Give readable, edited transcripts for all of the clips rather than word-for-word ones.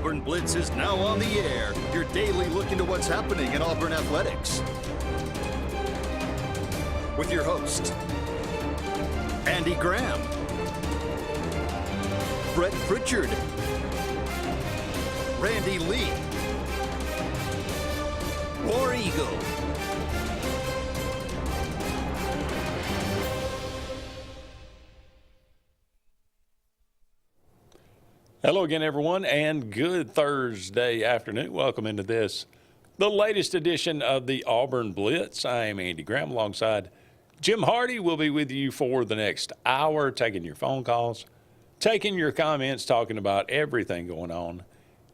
Auburn Blitz is now on the air. Your daily look into what's happening in Auburn athletics. With your host, Andy Graham, Brett Pritchard, Randy Lee, War Eagle. Hello again, everyone, and good Thursday afternoon. Welcome into this, the latest edition of the Auburn Blitz. I am Andy Graham alongside Jim Hardy. We'll be with you for the next hour, taking your phone calls, taking your comments, talking about everything going on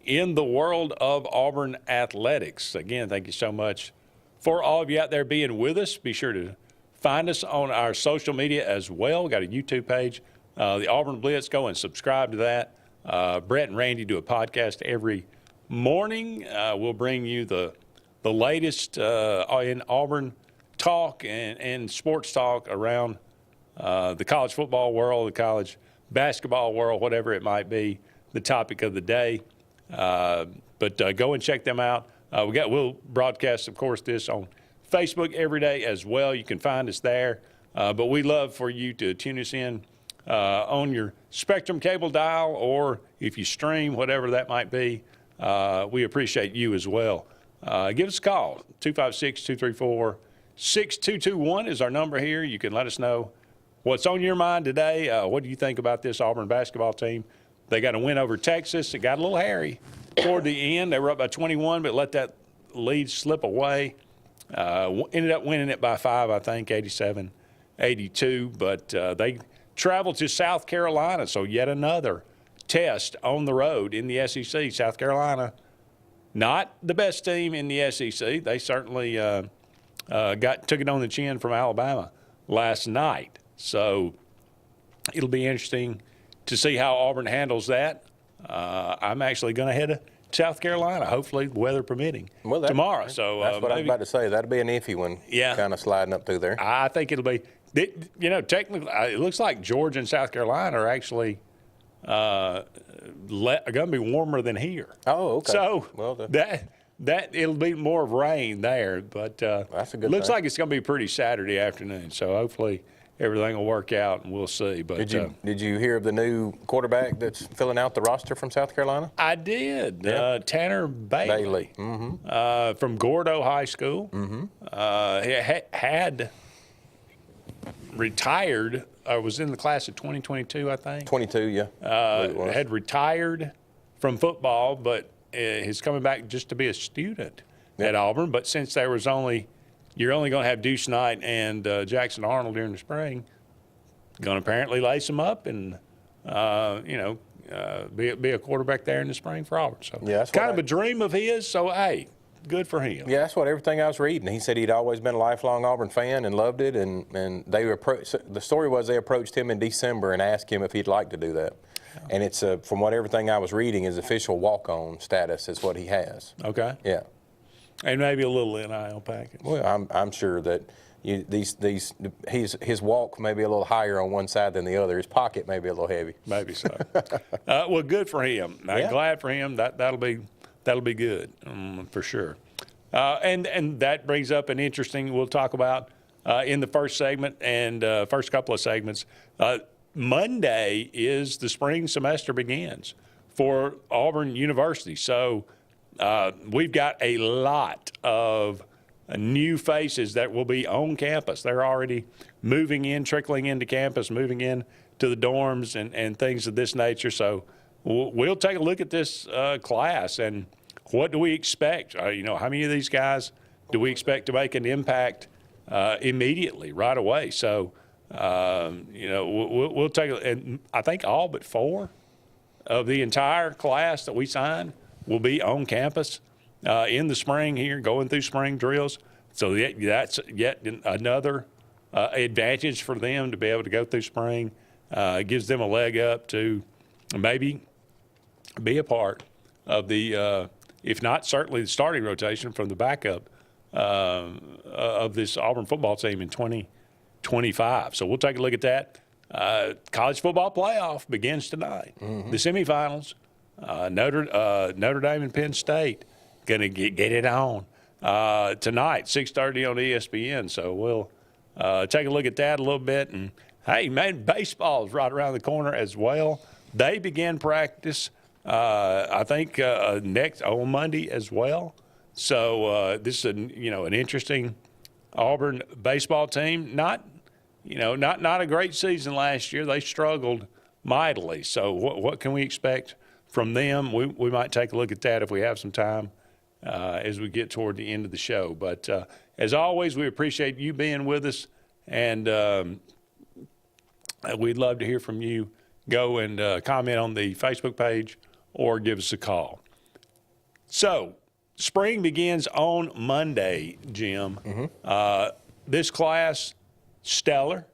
in the world of Auburn athletics. Again, thank you so much for all of you out there being with us. Be sure to find us on our social media as well. We've got a YouTube page, the Auburn Blitz. Go and subscribe to that. Brett and Randy do a podcast every morning. We'll bring you the latest in Auburn talk and sports talk around the college football world, the college basketball world, whatever it might be, the topic of the day. But go and check them out. We'll broadcast, of course, this on Facebook every day as well. You can find us there. But we love for you to tune us in on your Spectrum cable dial, or if you stream, whatever that might be. We appreciate you as well. Give us a call. 256-234-6221 is our number here. You can let us know what's on your mind today. What do you think about this Auburn basketball team? They got a win over Texas. It got a little hairy toward the end. They were up by 21, but let that lead slip away. Ended up winning it by 5, I think, 87-82. But they traveled to South Carolina, so yet another test on the road in the SEC. South Carolina, not the best team in the SEC. They certainly took it on the chin from Alabama last night. So it'll be interesting to see how Auburn handles that. I'm actually going to head to South Carolina, hopefully weather permitting, tomorrow. So that's what I was about to say. That'll be an iffy one, kind of sliding up through there. I think it'll be. Technically, it looks like Georgia and South Carolina are actually going to be warmer than here. Oh, okay. So that it'll be more of rain there, but that's a good looks thing. like it's going to be pretty Saturday afternoon. So hopefully everything will work out, and we'll see. But did you hear of the new quarterback that's filling out the roster from South Carolina? I did. Yeah. Tanner Bailey. Mm-hmm. From Gordo High School. Mm-hmm. He had retired. Was in the class of 2022, I think. 22, yeah. Had retired from football, but is coming back just to be a student at Auburn. But since you're only going to have Deuce Knight and Jackson Arnold during the spring, going to apparently lace them up and be a quarterback there in the spring for Auburn. So yeah, that's kind of a dream of his. So hey, good for him. Yeah, that's what everything I was reading. He said he'd always been a lifelong Auburn fan and loved it. And the story was they approached him in December and asked him if he'd like to do that. Yeah. And it's from everything I was reading, his official walk-on status is what he has. Okay. Yeah. And maybe a little NIL package. Well, I'm sure that his walk may be a little higher on one side than the other. His pocket may be a little heavy. Maybe so. Well, good for him. I'm glad for him. That'll be good for sure. And that brings up an interesting we'll talk about in the first segment and first couple of segments. Monday is the spring semester begins for Auburn University. So we've got a lot of new faces that will be on campus. They're already moving in, trickling into campus, moving in to the dorms and things of this nature. So we'll take a look at this class and what do we expect? How many of these guys do we expect to make an impact immediately, right away? So, we'll take and I think all but 4 of the entire class that we signed will be on campus in the spring here, going through spring drills. So that's yet another advantage for them to be able to go through spring. It gives them a leg up to maybe be a part of the if not certainly the starting rotation from the backup of this Auburn football team in 2025. So we'll take a look at that. College football playoff begins tonight. Mm-hmm. The semifinals Notre Dame and Penn State going to get it on tonight, 6:30 on ESPN. So we'll take a look at that a little bit. And, hey, man, baseball is right around the corner as well. They begin practice, I think, next on Monday as well. So this is an interesting Auburn baseball team. Not a great season last year. They struggled mightily. So what can we expect from them? We might take a look at that if we have some time as we get toward the end of the show. But as always, we appreciate you being with us, and we'd love to hear from you. Go and comment on the Facebook page or give us a call. So spring begins on Monday, Jim. Mm-hmm. This class, stellar.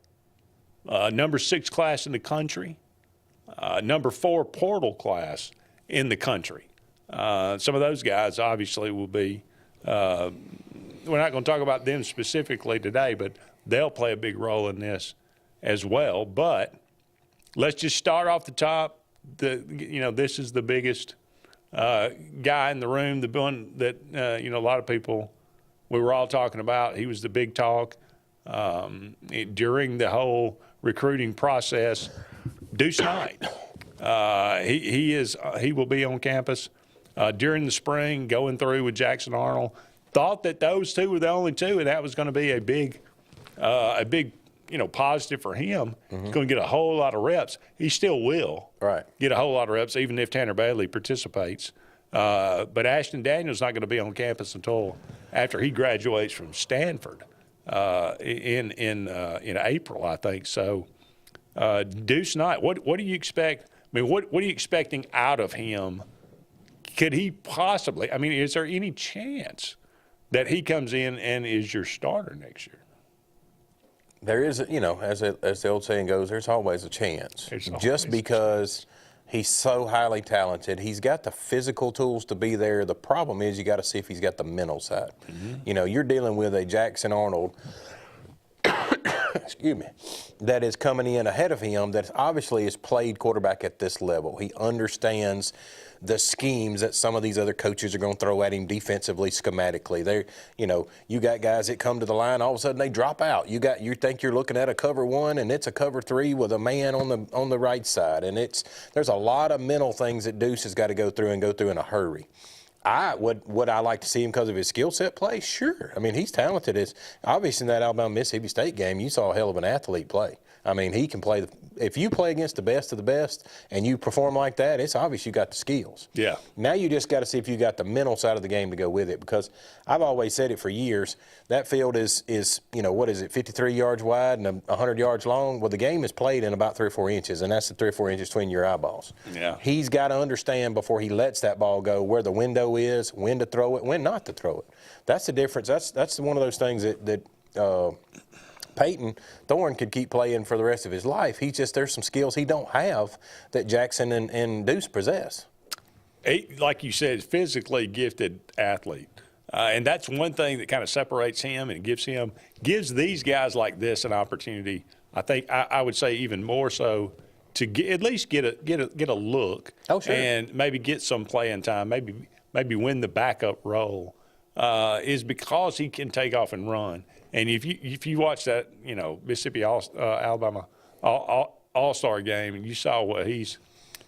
Number 6 class in the country. Number 4 portal class in the country. Some of those guys obviously will be we're not going to talk about them specifically today, but they'll play a big role in this as well. But let's just start off the top. This is the biggest guy in the room, the one that a lot of people we were all talking about. He was the big talk during the whole recruiting process. Deuce Knight. He will be on campus during the spring, going through with Jackson Arnold. Thought that those two were the only two, and that was going to be a big positive for him. Mm-hmm. He's going to get a whole lot of reps. He still will get a whole lot of reps, even if Tanner Bailey participates. But Ashton Daniels not going to be on campus until after he graduates from Stanford in April, I think. So Deuce Knight, what do you expect? I mean, what are you expecting out of him? Could he possibly? I mean, is there any chance that he comes in and is your starter next year? There is, as the old saying goes, there's always a chance. Just because he's so highly talented, he's got the physical tools to be there. The problem is you got to see if he's got the mental side. Mm-hmm. You're dealing with a Jackson Arnold, excuse me, that is coming in ahead of him that obviously has played quarterback at this level. He understands the schemes that some of these other coaches are going to throw at him defensively, schematically. You got guys that come to the line, all of a sudden they drop out. You think you're looking at a cover 1 and it's a cover 3 with a man on the right side, and there's a lot of mental things that Deuce has got to go through in a hurry. Would I like to see him because of his skill set play? Sure. I mean, he's talented. It's obvious in that Alabama-Mississippi State game, you saw a hell of an athlete play. I mean, he can play. If you play against the best of the best and you perform like that, it's obvious you got the skills. Yeah. Now you just got to see if you got the mental side of the game to go with it, because I've always said it for years. That field is 53 yards wide and 100 yards long? Well, the game is played in about 3 or 4 inches, and that's the 3 or 4 inches between your eyeballs. Yeah. He's got to understand before he lets that ball go where the window is, when to throw it, when not to throw it. That's the difference. That's one of those things that Peyton Thorne could keep playing for the rest of his life. There's some skills he don't have that Jackson and Deuce possess. Like you said, physically gifted athlete. And that's one thing that kind of separates him and gives these guys like this an opportunity. I think I would say even more so to at least get a look. Oh, sure. And maybe get some playing time. Maybe win the backup role is because he can take off and run. And if you watch that, Mississippi Alabama All-Star game, and you saw what he's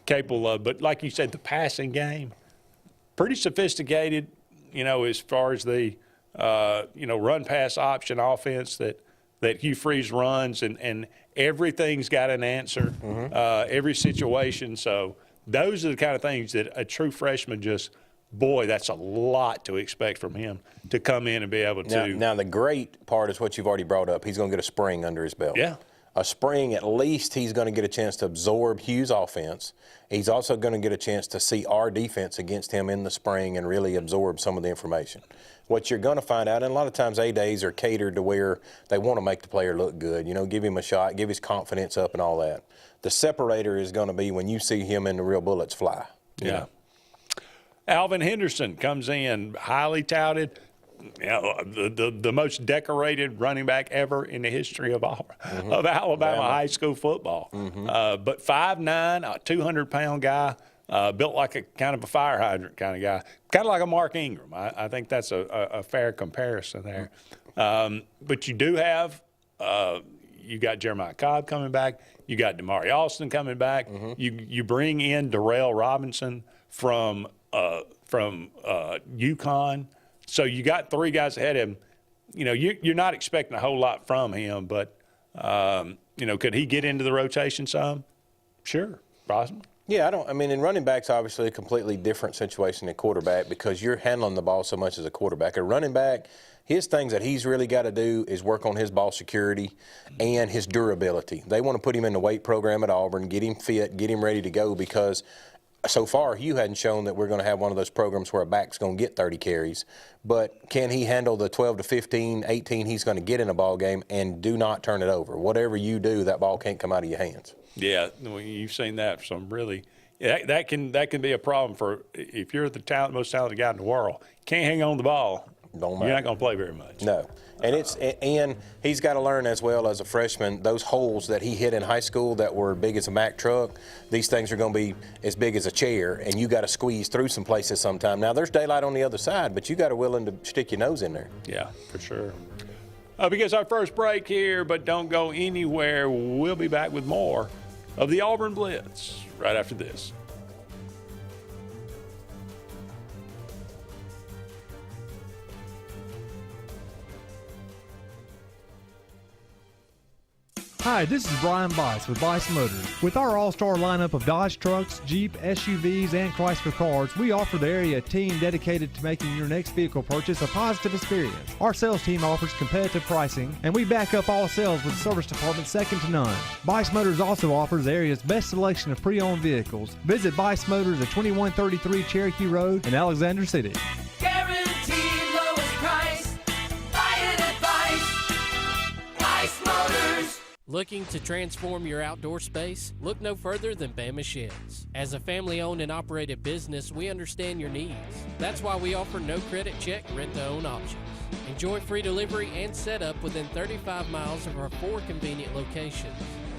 capable of, but like you said, the passing game, pretty sophisticated, as far as the run pass option offense that Hugh Freeze runs, and everything's got an answer, every situation. So those are the kind of things that a true freshman that's a lot to expect from him to come in and be able to. Now the great part is what you've already brought up. He's going to get a spring under his belt. Yeah. A spring, at least he's going to get a chance to absorb Hugh's offense. He's also going to get a chance to see our defense against him in the spring and really absorb some of the information. What you're going to find out, and a lot of times A-days are catered to where they want to make the player look good, give him a shot, give his confidence up and all that. The separator is going to be when you see him in the real bullets fly. Yeah. Alvin Henderson comes in, highly touted, the most decorated running back ever in the history of Alabama high school football. But 5'9", a 200-pound guy, built like a kind of a fire hydrant kind of guy, kind of like a Mark Ingram. I think that's a fair comparison there. But you do have you got Jeremiah Cobb coming back. You got Damari Alston coming back. You bring in Darrell Robinson from UConn. So you got 3 guys ahead of him. You know, you're not expecting a whole lot from him, but, you know, could he get into the rotation some? Sure, possibly. Yeah, and running back's obviously a completely different situation than quarterback because you're handling the ball so much as a quarterback. A running back, his things that he's really got to do is work on his ball security and his durability. They want to put him in the weight program at Auburn, get him fit, get him ready to go because so far Hugh hadn't shown that we're going to have one of those programs where a back's going to get 30 carries. But can he handle the 12 to 15, 18 he's going to get in a ball game and do not turn it over? Whatever you do, that ball can't come out of your hands. Yeah, you've seen that for some really that can be a problem for if you're the most talented guy in the world. Can't hang on the ball. Don't matter. You're not going to play very much. No, and he's got to learn as well as a freshman those holes that he hit in high school that were big as a Mack truck. These things are going to be as big as a chair, and you got to squeeze through some places sometime. Now there's daylight on the other side, but you got to willing to stick your nose in there. Yeah, for sure. Because our first break here, but don't go anywhere. We'll be back with more of the Auburn Blitz right after this. Hi, this is Brian Bice with Bice Motors. With our all-star lineup of Dodge trucks, Jeep, SUVs, and Chrysler cars, we offer the area a team dedicated to making your next vehicle purchase a positive experience. Our sales team offers competitive pricing, and we back up all sales with a service department second to none. Bice Motors also offers the area's best selection of pre-owned vehicles. Visit Bice Motors at 2133 Cherokee Road in Alexander City. Guaranteed lowest price. Buy it at Bice Motors. Looking to transform your outdoor space? Look no further than Bama Sheds. As a family-owned and operated business, we understand your needs. That's why we offer no credit check, rent-to-own options. Enjoy free delivery and setup within 35 miles of our 4 convenient locations.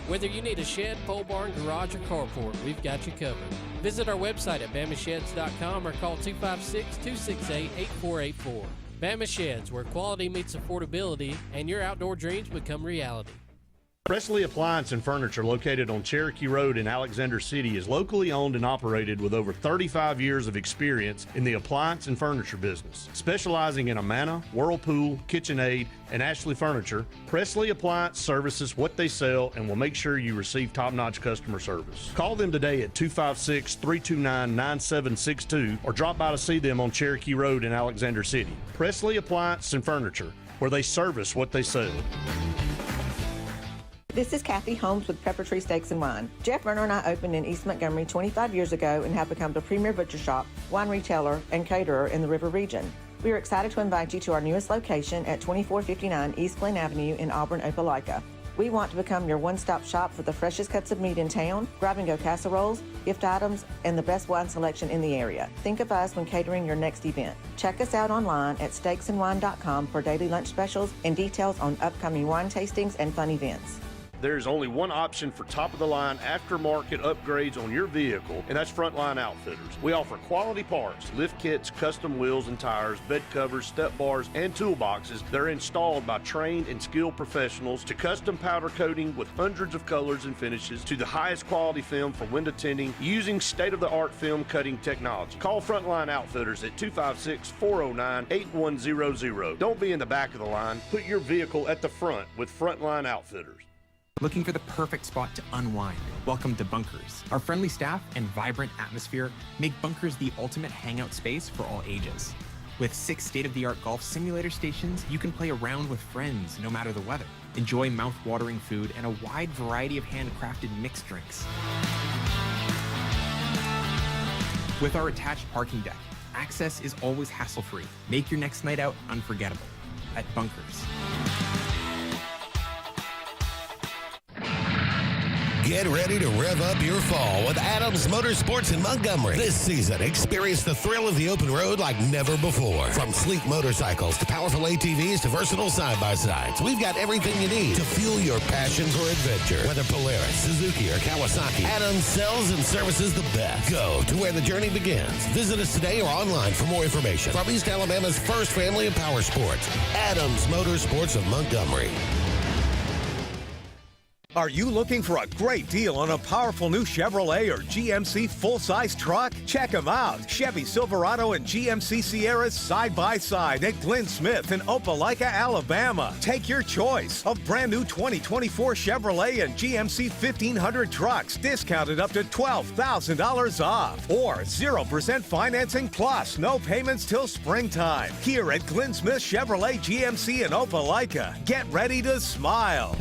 Whether you need a shed, pole barn, garage, or carport, we've got you covered. Visit our website at bamasheds.com or call 256-268-8484. Bama Sheds, where quality meets affordability and your outdoor dreams become reality. Presley Appliance and Furniture, located on Cherokee Road in Alexander City, is locally owned and operated with over 35 years of experience in the appliance and furniture business. Specializing in Amana, Whirlpool, KitchenAid, and Ashley Furniture, Presley Appliance services what they sell and will make sure you receive top-notch customer service. Call them today at 256-329-9762 or drop by to see them on Cherokee Road in Alexander City. Presley Appliance and Furniture, where they service what they sell. This is Kathy Holmes with Pepper Tree Steaks and Wine. Jeff Verner and I opened in East Montgomery 25 years ago and have become the premier butcher shop, wine retailer, and caterer in the River region. We are excited to invite you to our newest location at 2459 East Glen Avenue in Auburn, Opelika. We want to become your one-stop shop for the freshest cuts of meat in town, grab-and-go casseroles, gift items, and the best wine selection in the area. Think of us when catering your next event. Check us out online at steaksandwine.com for daily lunch specials and details on upcoming wine tastings and fun events. There's only one option for top-of-the-line aftermarket upgrades on your vehicle, and that's Frontline Outfitters. We offer quality parts, lift kits, custom wheels and tires, bed covers, step bars, and toolboxes that are installed by trained and skilled professionals, to custom powder coating with hundreds of colors and finishes, to the highest quality film for window tinting using state-of-the-art film cutting technology. Call Frontline Outfitters at 256-409-8100. Don't be in the back of the line. Put your vehicle at the front with Frontline Outfitters. Looking for the perfect spot to unwind? Welcome to Bunkers. Our friendly staff and vibrant atmosphere make Bunkers the ultimate hangout space for all ages. With 6 state-of-the-art golf simulator stations, you can play around with friends no matter the weather. Enjoy mouth-watering food and a wide variety of handcrafted mixed drinks. With our attached parking deck, access is always hassle-free. Make your next night out unforgettable at Bunkers. Get ready to rev up your fall with Adams Motorsports in Montgomery. This season, experience the thrill of the open road like never before. From sleek motorcycles to powerful ATVs to versatile side-by-sides, we've got everything you need to fuel your passion for adventure. Whether Polaris, Suzuki, or Kawasaki, Adams sells and services the best. Go to where the journey begins. Visit us today or online for more information. From East Alabama's first family of power sports, Adams Motorsports of Montgomery. Are you looking for a great deal on a powerful new Chevrolet or GMC full-size truck? Check them out. Chevy Silverado and GMC Sierras side by side at Glenn Smith in Opelika, Alabama. Take your choice of brand new 2024 Chevrolet and GMC 1500 trucks discounted up to $12,000 off, or 0% financing plus no payments till springtime. Here at Glenn Smith Chevrolet GMC in Opelika. Get ready to smile.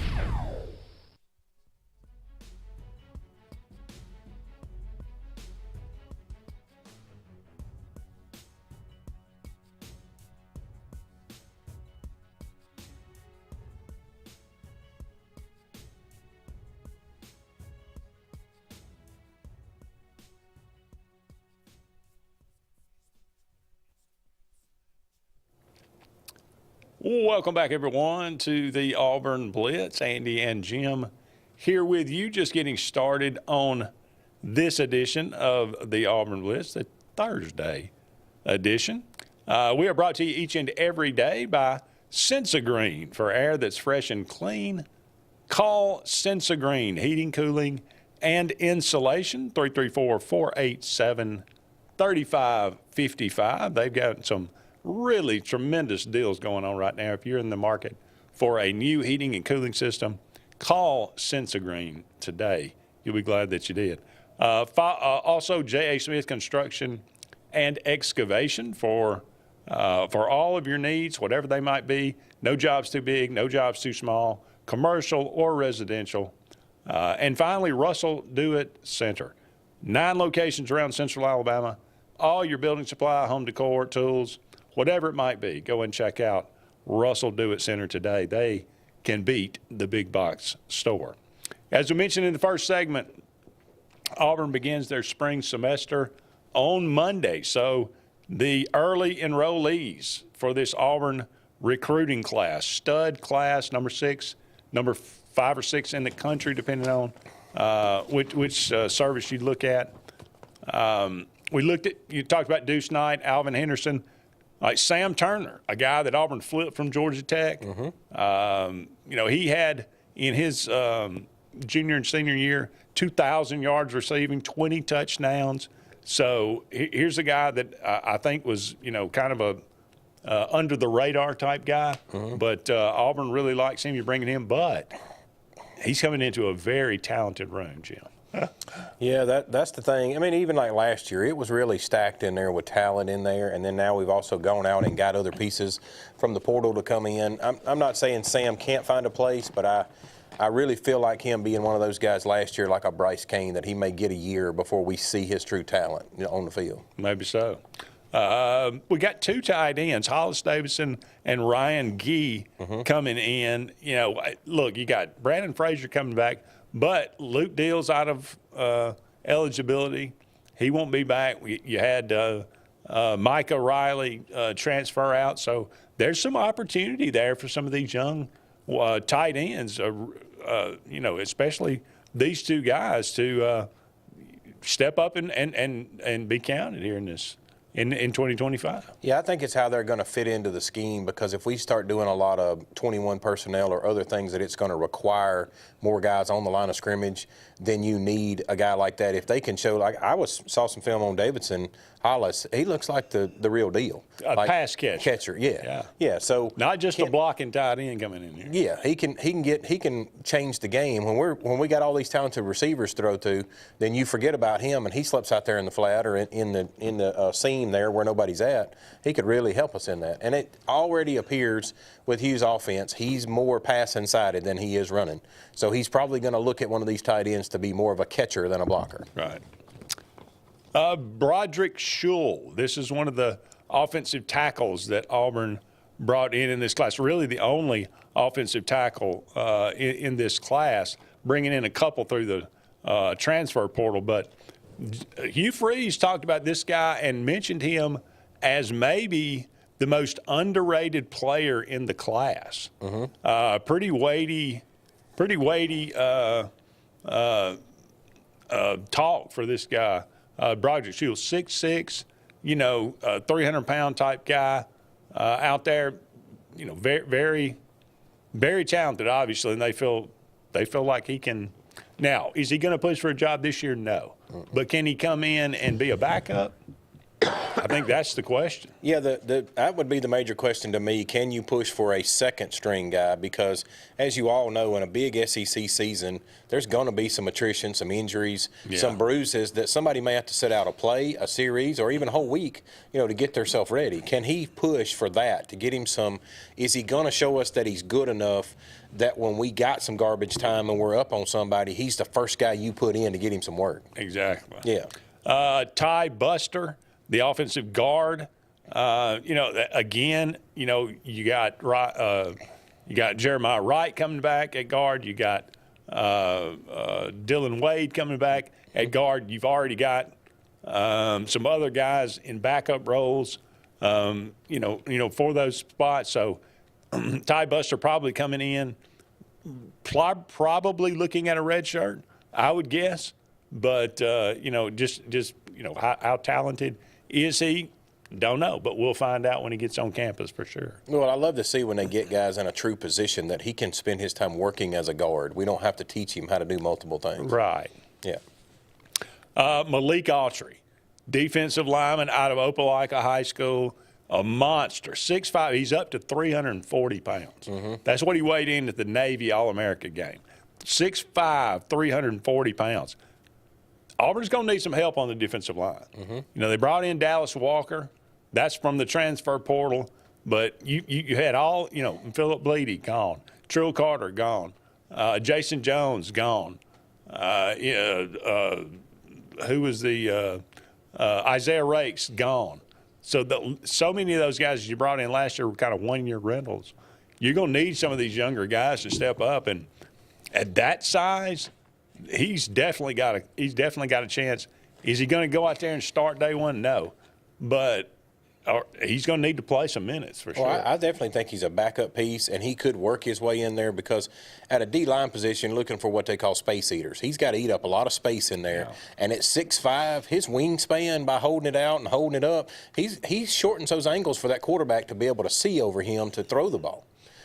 Welcome back, everyone, to the Auburn Blitz. Andy and Jim here with you, just getting started on this edition of the Auburn Blitz, the Thursday edition. We are brought to you each and every day by Sensa-Green. For air that's fresh and clean, call Sensa-Green Heating, Cooling, and Insulation, 334-487-3555. They've got some really tremendous deals going on right now. If you're in the market for a new heating and cooling system, call Sensa-Green today. You'll be glad that you did. Also, J.A. Smith Construction and Excavation for all of your needs, whatever they might be. No job's too big, no job's too small, commercial or residential. And finally, Russell Do-It Center. 9 locations around Central Alabama. All your building supply, home decor, tools, whatever it might be, go and check out Russell Do-It Center today. They can beat the big box store. As we mentioned in the first segment, Auburn begins their spring semester on Monday. So the early enrollees for this Auburn recruiting class, stud class, number 6, number 5 or 6 in the country, depending on which service you look at. You talked about Deuce Knight, Alvin Henderson. Like Sam Turner, a guy that Auburn flipped from Georgia Tech. He had in his junior and senior year 2,000 yards receiving, 20 touchdowns. So here's a guy that I think was, kind of a under the radar type guy. But Auburn really likes him. You're bringing him, but he's coming into a very talented room, Jim. Yeah, that's the thing. I mean, even like last year, it was really stacked in there with talent in there, and then now we've also gone out and got other pieces from the portal to come in. I'm not saying Sam can't find a place, but I really feel like him being one of those guys last year, like a Bryce Kane, that he may get a year before we see his true talent on the field. Maybe so. We got 2 tight ends, Hollis Davidson and Ryan Gee, coming in. Look, you got Brandon Frazier coming back, but Luke Deal's out of eligibility. He won't be back. You had Micah Riley transfer out, so there's some opportunity there for some of these young tight ends, especially these 2 guys to step up and be counted here in 2025. Yeah, I think it's how they're going to fit into the scheme, because if we start doing a lot of 21 personnel or other things that it's going to require more guys on the line of scrimmage, then you need a guy like that. If they can show, like saw some film on Davidson Hollis, he looks like the real deal. Pass catcher. Yeah. So not just a blocking tight end coming in here. Yeah, he can change the game. When we got all these talented receivers to throw to, then you forget about him and he slips out there in the flat or in the seam there where nobody's at. He could really help us in that. And it already appears with Hughes' offense, he's more passing sided than he is running. So he's probably going to look at one of these tight ends to be more of a catcher than a blocker. Right. Broderick Schull. This is one of the offensive tackles that Auburn brought in this class. Really the only offensive tackle in this class. bringing in a couple through the transfer portal. But Hugh Freeze talked about this guy and mentioned him as maybe the most underrated player in the class. Pretty weighty talk for this guy. Broderick Shields, 6'6", 300-pound type guy out there, very, very, very talented, obviously, and they feel like he can. Now, is he going to push for a job this year? No. But can he come in and be a backup? I think that's the question. Yeah, that would be the major question to me. Can you push for a second-string guy? Because, as you all know, in a big SEC season, there's going to be some attrition, some injuries, some bruises that somebody may have to sit out a play, a series, or even a whole week, to get themselves ready. Can he push for that, to get him some – is he going to show us that he's good enough that when we got some garbage time and we're up on somebody, he's the first guy you put in to get him some work? Exactly. Yeah. Ty Buster, the offensive guard, again, you got Jeremiah Wright coming back at guard. You got Dylan Wade coming back at guard. You've already got some other guys in backup roles, for those spots. So Ty Buster probably coming in, probably looking at a red shirt, I would guess. But how talented is he? Don't know, but we'll find out when he gets on campus for sure. Well, I love to see when they get guys in a true position that he can spend his time working as a guard. We don't have to teach him how to do multiple things. Right. Yeah. Malik Autry, defensive lineman out of Opelika High School, a monster, 6'5". He's up to 340 pounds. That's what he weighed in at the Navy All-America game. 6'5", 340 pounds. Auburn's going to need some help on the defensive line. They brought in Dallas Walker. That's from the transfer portal. But you had all, Philip Bleedy gone. Trill Carter gone. Jason Jones gone. Who was the Isaiah Rakes gone. So many of those guys you brought in last year were kind of one-year rentals. You're going to need some of these younger guys to step up. And at that size – he's definitely got a chance. Is he going to go out there and start day one? No, but he's going to need to play some minutes for sure. Well, I definitely think he's a backup piece, and he could work his way in there because at a D-line position, looking for what they call space eaters, he's got to eat up a lot of space in there. Yeah. And at 6'5", his wingspan by holding it out and holding it up, he shortens those angles for that quarterback to be able to see over him to throw the ball.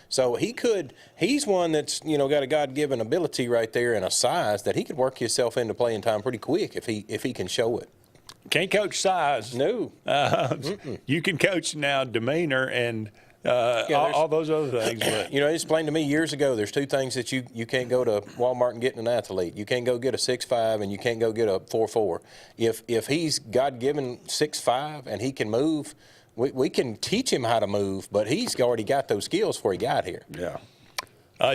So he's one that's, got a God-given ability right there and a size that he could work himself into playing time pretty quick if he can show it. Can't coach size. No. You can coach now demeanor and all those other things. But. It explained to me years ago, there's two things that you can't go to Walmart and get an athlete. You can't go get a 6'5", and you can't go get a 4'4". If he's God-given 6'5", and he can move, we can teach him how to move, but he's already got those skills before he got here. Yeah.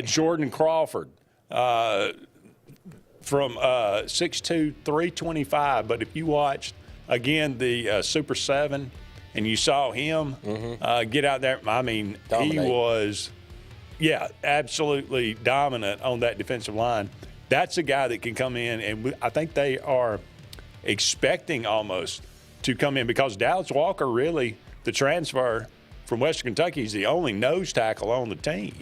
Jordan Crawford from 6'2", 325. But if you watched, again, the Super 7, and you saw him get out there, dominate. He was, absolutely dominant on that defensive line. That's a guy that can come in, and I think they are expecting almost to come in because Dallas Walker really – the transfer from Western Kentucky is the only nose tackle on the team.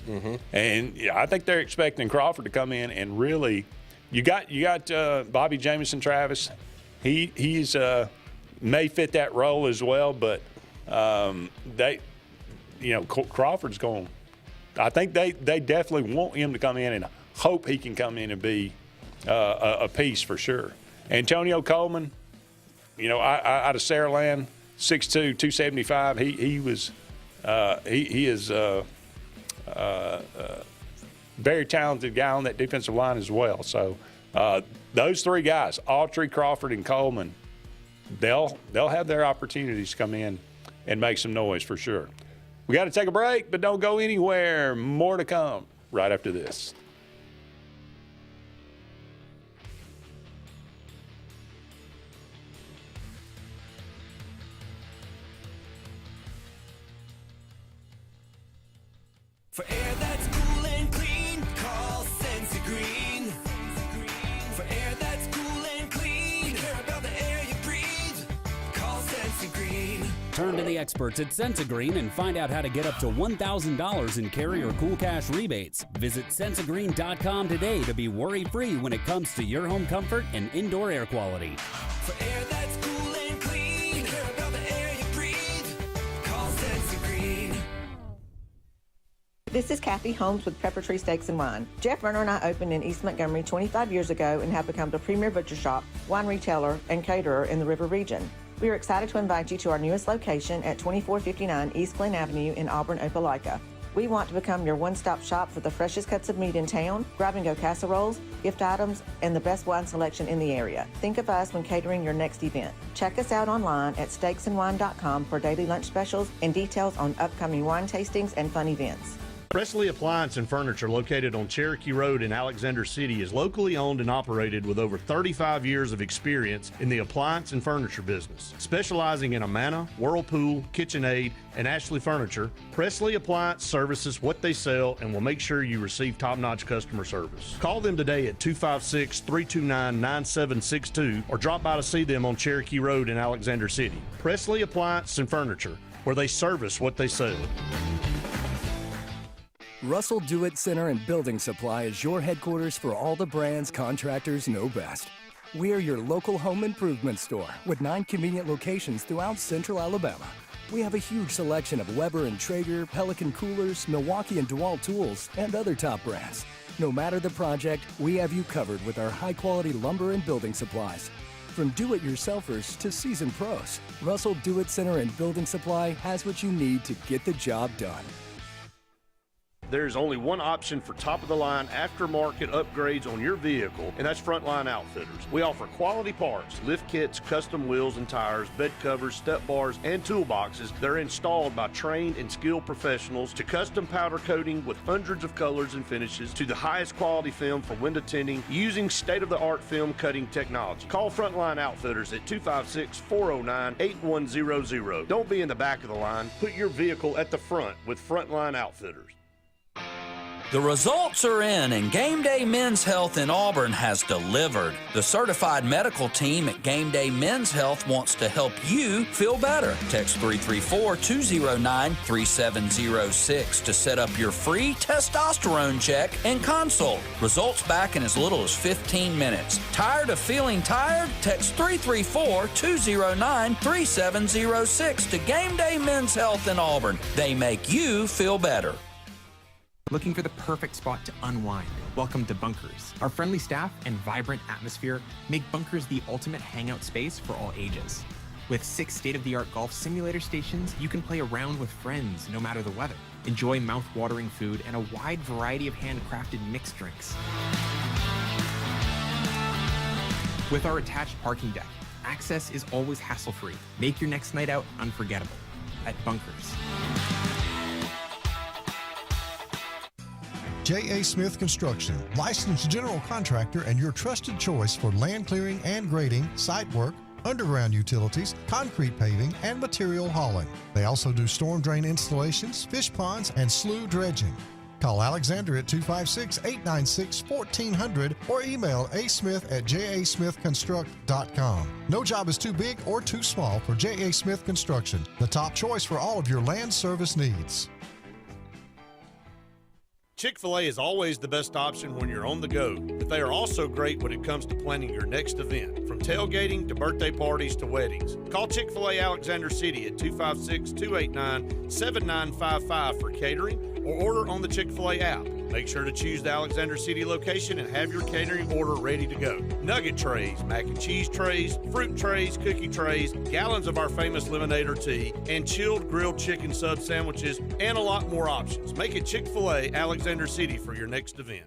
And I think they're expecting Crawford to come in and really you got Bobby Jamison Travis. He's may fit that role as well, but Crawford's going. I think they definitely want him to come in and hope he can come in and be a piece for sure. Antonio Coleman, out of Saraland, 6'2", 275. He is very talented guy on that defensive line as well. So those three guys, Autry, Crawford, and Coleman, they'll have their opportunities to come in and make some noise for sure. We got to take a break, but don't go anywhere. More to come right after this. For air that's cool and clean, call Sensi Green. Turn to the experts at Sensagreen and find out how to get up to $1,000 in carrier cool cash rebates. Visit sensagreen.com today to be worry-free when it comes to your home comfort and indoor air quality. For air that's cool and clean, care about the air you breathe. Call Sensagreen. This is Kathy Holmes with Pepper Tree Steaks and Wine. Jeff Verner and I opened in East Montgomery 25 years ago and have become the premier butcher shop, wine retailer, and caterer in the River region. We are excited to invite you to our newest location at 2459 East Glen Avenue in Auburn, Opelika. We want to become your one-stop shop for the freshest cuts of meat in town, grab-and-go casseroles, gift items, and the best wine selection in the area. Think of us when catering your next event. Check us out online at steaksandwine.com for daily lunch specials and details on upcoming wine tastings and fun events. Presley Appliance and Furniture, located on Cherokee Road in Alexander City, is locally owned and operated with over 35 years of experience in the appliance and furniture business. Specializing in Amana, Whirlpool, KitchenAid, and Ashley Furniture, Presley Appliance services what they sell and will make sure you receive top-notch customer service. Call them today at 256-329-9762 or drop by to see them on Cherokee Road in Alexander City. Presley Appliance and Furniture, where they service what they sell. Russell Do-It Center and Building Supply is your headquarters for all the brands contractors know best. We are your local home improvement store with 9 convenient locations throughout central Alabama. We have a huge selection of Weber and Traeger, Pelican coolers, Milwaukee and DeWalt tools, and other top brands. No matter the project, we have you covered with our high-quality lumber and building supplies. From do-it-yourselfers to seasoned pros, Russell Do-It Center and Building Supply has what you need to get the job done. There's only one option for top-of-the-line aftermarket upgrades on your vehicle, and that's Frontline Outfitters. We offer quality parts, lift kits, custom wheels and tires, bed covers, step bars, and toolboxes that are installed by trained and skilled professionals, to custom powder coating with hundreds of colors and finishes, to the highest quality film for window tinting using state-of-the-art film cutting technology. Call Frontline Outfitters at 256-409-8100. Don't be in the back of the line. Put your vehicle at the front with Frontline Outfitters. The results are in, and Game Day Men's Health in Auburn has delivered. The certified medical team at Game Day Men's Health wants to help you feel better. Text 334-209-3706 to set up your free testosterone check and consult. Results back in as little as 15 minutes. Tired of feeling tired? Text 334-209-3706 to Game Day Men's Health in Auburn. They make you feel better. Looking for the perfect spot to unwind? Welcome to Bunkers. Our friendly staff and vibrant atmosphere make Bunkers the ultimate hangout space for all ages. With 6 state-of-the-art golf simulator stations, you can play around with friends no matter the weather. Enjoy mouth-watering food and a wide variety of handcrafted mixed drinks. With our attached parking deck, access is always hassle-free. Make your next night out unforgettable at Bunkers. J.A. Smith Construction, licensed general contractor and your trusted choice for land clearing and grading, site work, underground utilities, concrete paving, and material hauling. They also do storm drain installations, fish ponds, and slough dredging. Call Alexander at 256-896-1400 or email asmith@jasmithconstruct.com. No job is too big or too small for J.A. Smith Construction, the top choice for all of your land service needs. Chick-fil-A is always the best option when you're on the go, but they are also great when it comes to planning your next event, from tailgating to birthday parties to weddings. Call Chick-fil-A Alexander City at 256-289-7955 for catering, or order on the Chick-fil-A app. Make sure to choose the Alexander City location and have your catering order ready to go. Nugget trays, mac and cheese trays, fruit trays, cookie trays, gallons of our famous lemonade or tea, and chilled grilled chicken sub sandwiches, and a lot more options. Make it Chick-fil-A Alexander City for your next event.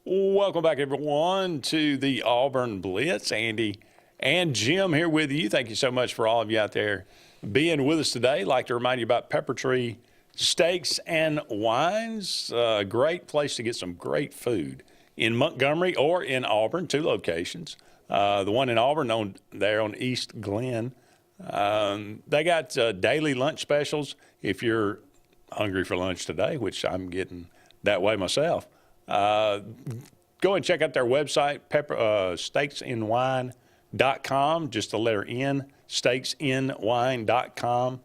Welcome back, everyone, to the Auburn Blitz. Andy and Jim here with you. Thank you so much for all of you out there being with us today. I'd like to remind you about Pepper Tree Steaks and Wines. A great place to get some great food. in Montgomery or in Auburn, 2 locations. The one in Auburn on East Glen. They got daily lunch specials. If you're hungry for lunch today, which I'm getting that way myself, go and check out their website, steaksandwine.com, just the letter N, steaksandwine.com,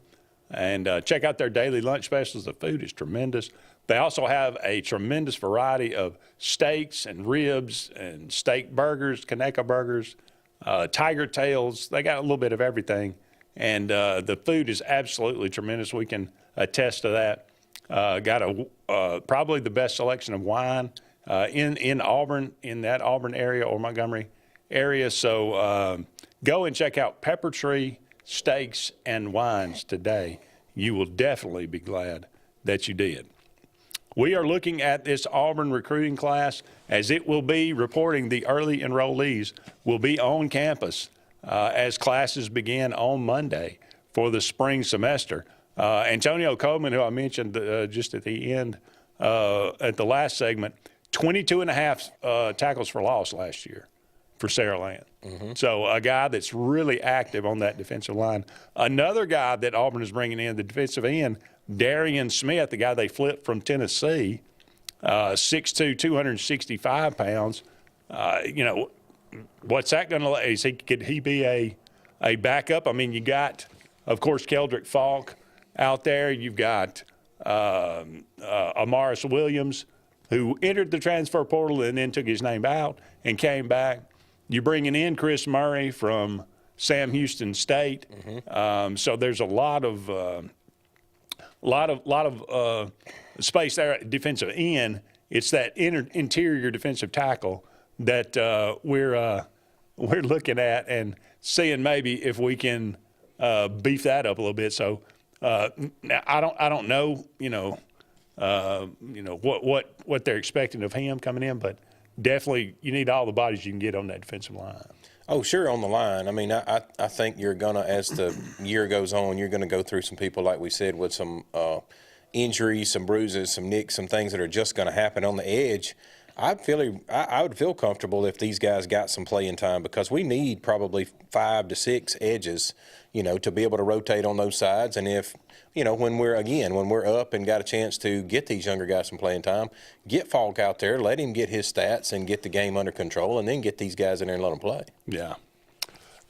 and check out their daily lunch specials. The food is tremendous. They also have a tremendous variety of steaks and ribs and steak burgers, Kaneka burgers, tiger tails. They got a little bit of everything, and the food is absolutely tremendous. We can attest to that. Got probably the best selection of wine in Auburn, in that Auburn area or Montgomery area. So go and check out Pepper Tree Steaks and Wines today. You will definitely be glad that you did. We are looking at this Auburn recruiting class as it will be reporting. The early enrollees will be on campus as classes begin on Monday for the spring semester. Antonio Coleman, who I mentioned just at the end, at the last segment, 22 and a half tackles for loss last year for Sarah Land. So a guy that's really active on that defensive line. Another guy that Auburn is bringing in, the defensive end, Darian Smith, the guy they flipped from Tennessee, 6'2", 265 pounds. What's that going to – could he be a backup? I mean, you got, of course, Keldrick Falk out there. You've got Amaris Williams, who entered the transfer portal and then took his name out and came back. You're bringing in Chris Murray from Sam Houston State. So there's a lot of space there at defensive end. It's that interior defensive tackle that we're looking at and seeing maybe if we can beef that up a little bit. So now I don't know, what they're expecting of him coming in, but definitely you need all the bodies you can get on that defensive line. Oh, sure, on the line. I mean, I think you're going to, as the year goes on, you're going to go through some people, like we said, with some injuries, some bruises, some nicks, some things that are just going to happen on the edge. I would feel comfortable if these guys got some playing time, because we need probably 5 to 6 edges, to be able to rotate on those sides. And if, when we're up and got a chance to get these younger guys some playing time, get Falk out there, let him get his stats and get the game under control, and then get these guys in there and let them play. Yeah.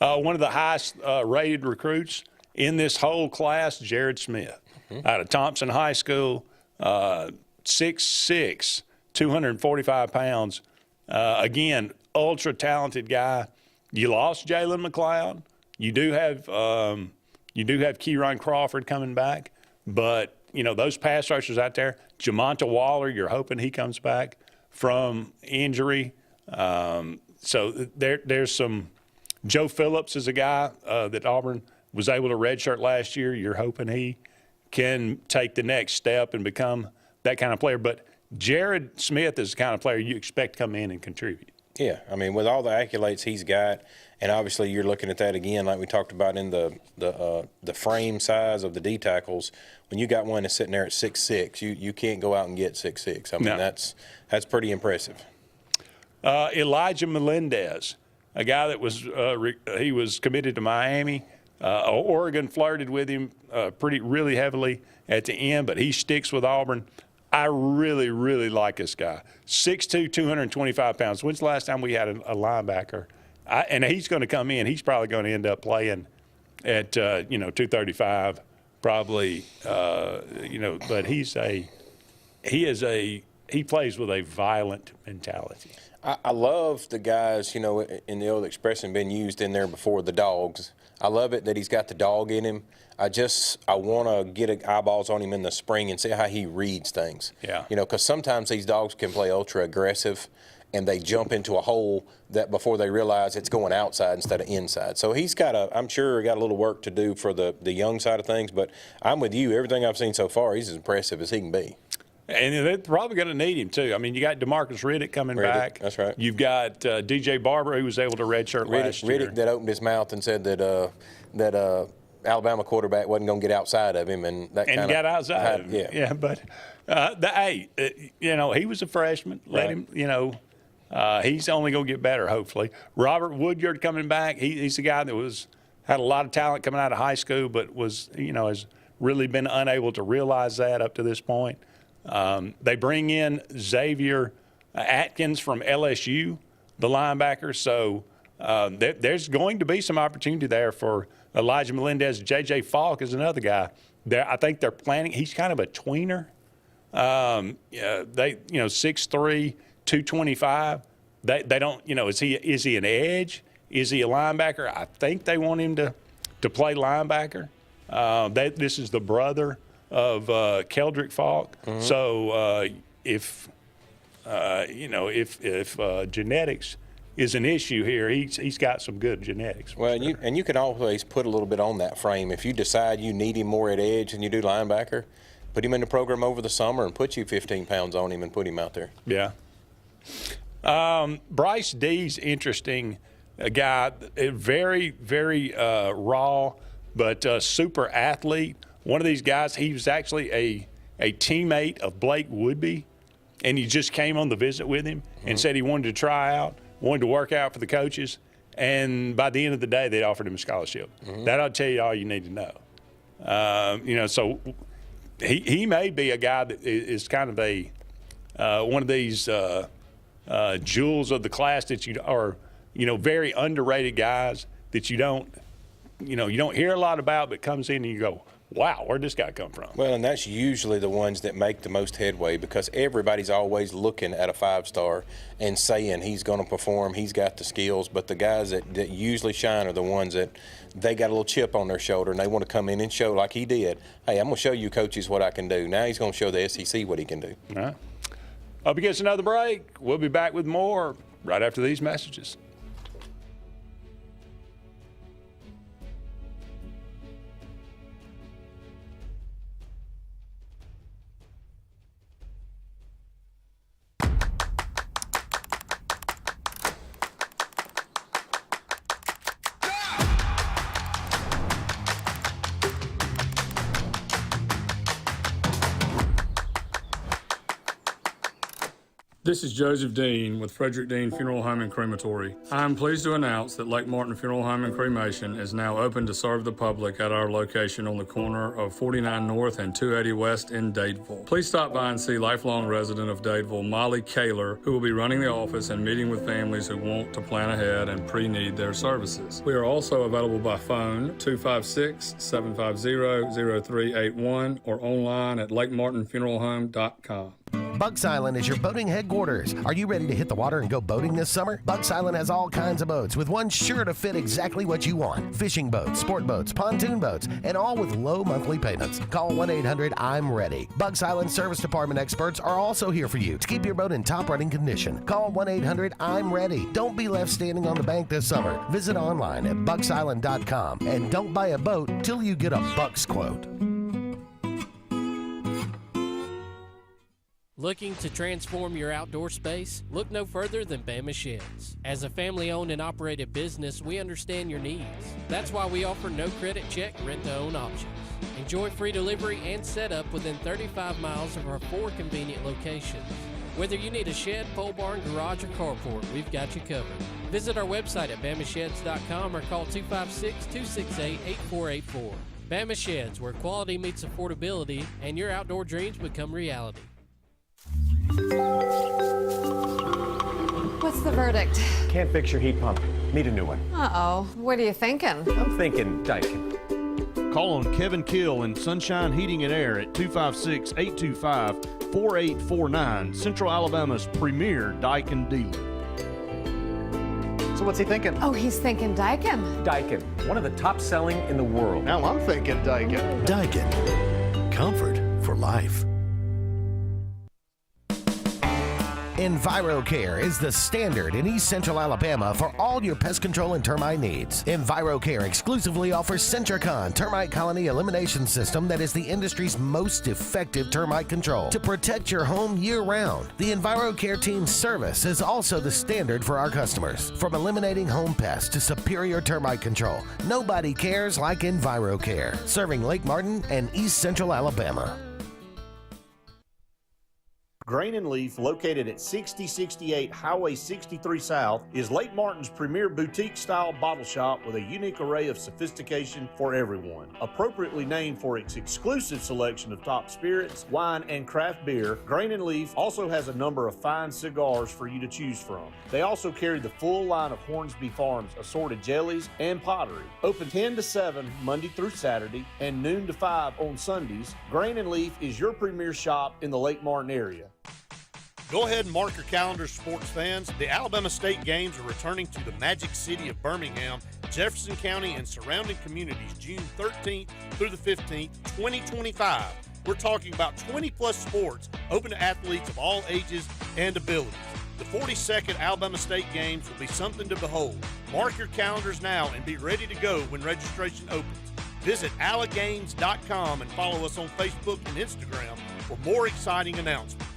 One of the highest rated recruits in this whole class, Jared Smith, out of Thompson High School, 6'6", 245 pounds. Again, ultra talented guy. You lost Jalen McLeod. You do have Kieron Crawford coming back, but those pass rushers out there. Jamonta Waller, you're hoping he comes back from injury. So there's some. Joe Phillips is a guy that Auburn was able to redshirt last year. You're hoping he can take the next step and become that kind of player. But Jared Smith is the kind of player you expect to come in and contribute. Yeah, I mean, with all the accolades he's got, and obviously you're looking at that again, like we talked about in the frame size of the D tackles. When you got one that's sitting there at 6'6", you can't go out and get 6'6". I mean, that's pretty impressive. Elijah Melendez, a guy that was he was committed to Miami. Oregon flirted with him really heavily at the end, but he sticks with Auburn. I really, really like this guy. 6'2", 225 pounds. When's the last time we had a linebacker? And he's going to come in. He's probably going to end up playing at 235, probably. But he plays with a violent mentality. I love the guys, in the old expression been used in there before, the dogs. I love it that he's got the dog in him. I want to get eyeballs on him in the spring and see how he reads things. Yeah. Because sometimes these dogs can play ultra aggressive and they jump into a hole that before they realize it's going outside instead of inside. So he's I'm sure got a little work to do for the young side of things, but I'm with you. Everything I've seen so far, he's as impressive as he can be. And they're probably going to need him, too. I mean, you got DeMarcus Riddick coming back. That's right. You've got DJ Barber, who was able to redshirt last year. Riddick that opened his mouth and said that Alabama quarterback wasn't going to get outside of him. And got outside of him. Yeah, but, he was a freshman. Let him, He's only going to get better, hopefully. Robert Woodyard coming back. He's a guy that had a lot of talent coming out of high school, but has really been unable to realize that up to this point. They bring in Xavier Atkins from LSU, the linebacker. So there's going to be some opportunity there for Elijah Melendez. J.J. Falk is another guy. I think they're planning. He's kind of a tweener. 6'3", 225. They don't, is he an edge? Is he a linebacker? I think they want him to play linebacker. This is the brother of Keldrick Falk. Mm-hmm. So if genetics is an issue here, he's got some good genetics. Well, sure. and you can always put a little bit on that frame. If you decide you need him more at edge than you do linebacker, put him in the program over the summer and put you 15 pounds on him and put him out there. Yeah. Bryce D's interesting guy, very, very raw, but super athlete. One of these guys, he was actually a teammate of Blake Woodby, and he just came on the visit with him and said he wanted to try out, wanted to work out for the coaches, and by the end of the day, they offered him a scholarship. That'll tell you all you need to know. So he may be a guy that is kind of one of these jewels of the class that very underrated guys that you don't hear a lot about, but comes in and you go, wow, where'd this guy come from? Well, and that's usually the ones that make the most headway because everybody's always looking at a 5-star and saying he's going to perform, he's got the skills, but the guys that usually shine are the ones that they got a little chip on their shoulder and they want to come in and show like he did. Hey, I'm going to show you coaches what I can do. Now he's going to show the SEC what he can do. All right. Up against another break. We'll be back with more right after these messages. This is Joseph Dean with Frederick Dean Funeral Home and Crematory. I am pleased to announce that Lake Martin Funeral Home and Cremation is now open to serve the public at our location on the corner of 49 North and 280 West in Dadeville. Please stop by and see lifelong resident of Dadeville, Molly Kaler, who will be running the office and meeting with families who want to plan ahead and pre-need their services. We are also available by phone 256-750-0381 or online at lakemartinfuneralhome.com. Bucks Island is your boating headquarters. Are you ready to hit the water and go boating this summer? Bucks Island has all kinds of boats with one sure to fit exactly what you want. Fishing boats, sport boats, pontoon boats, and all with low monthly payments. Call 1-800-I'm-READY. Bucks Island Service Department experts are also here for you to keep your boat in top running condition. Call 1-800-I'm-READY. Don't be left standing on the bank this summer. Visit online at bucksisland.com and don't buy a boat till you get a Bucks quote. Looking to transform your outdoor space? Look no further than Bama Sheds. As a family-owned and operated business, we understand your needs. That's why we offer no credit check, rent-to-own options. Enjoy free delivery and setup within 35 miles of our 4 convenient locations. Whether you need a shed, pole barn, garage, or carport, we've got you covered. Visit our website at bamasheds.com or call 256-268-8484. Bama Sheds, where quality meets affordability and your outdoor dreams become reality. What's the verdict? Can't fix your heat pump. Need a new one. Uh-oh. What are you thinking? I'm thinking Daikin. Call on Kevin Kill and Sunshine Heating and Air at 256-825-4849, Central Alabama's premier Daikin dealer. So what's he thinking? Oh, he's thinking Daikin. Daikin, one of the top selling in the world. Now I'm thinking Daikin. Daikin. Comfort for life. EnviroCare is the standard in East Central Alabama for all your pest control and termite needs. EnviroCare exclusively offers Centricon termite colony elimination system that is the industry's most effective termite control to protect your home year-round. The EnviroCare team's service is also the standard for our customers. From eliminating home pests to superior termite control, nobody cares like EnviroCare, serving Lake Martin and East Central Alabama. Grain and Leaf, located at 6068 Highway 63 South, is Lake Martin's premier boutique-style bottle shop with a unique array of sophistication for everyone. Appropriately named for its exclusive selection of top spirits, wine, and craft beer, Grain and Leaf also has a number of fine cigars for you to choose from. They also carry the full line of Hornsby Farms assorted jellies and pottery. Open 10 to 7 Monday through Saturday and noon to 5 on Sundays, Grain and Leaf is your premier shop in the Lake Martin area. Go ahead and mark your calendars, sports fans. The Alabama State games are returning to the Magic City of Birmingham, Jefferson County, and surrounding communities June 13th through the 15th, 2025. We're talking about 20-plus sports open to athletes of all ages and abilities. The 42nd Alabama State games will be something to behold. Mark your calendars now and be ready to go when registration opens. Visit allagames.com and follow us on Facebook and Instagram for more exciting announcements.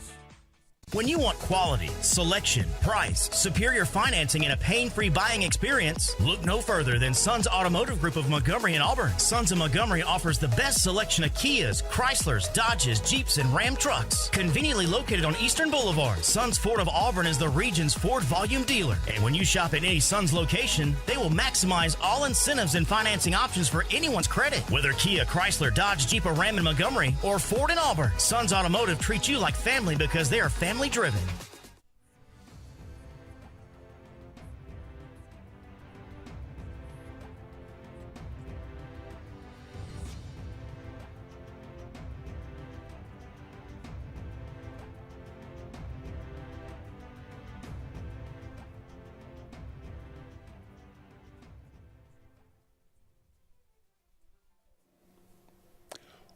When you want quality, selection, price, superior financing, and a pain-free buying experience, look no further than Sons Automotive Group of Montgomery and Auburn. Sons of Montgomery offers the best selection of Kias, Chryslers, Dodges, Jeeps, and Ram trucks. Conveniently located on Eastern Boulevard, Sons Ford of Auburn is the region's Ford volume dealer. And when you shop at any Sons location, they will maximize all incentives and financing options for anyone's credit. Whether Kia, Chrysler, Dodge, Jeep, or Ram in Montgomery, or Ford in Auburn, Sons Automotive treats you like family because they are family driven.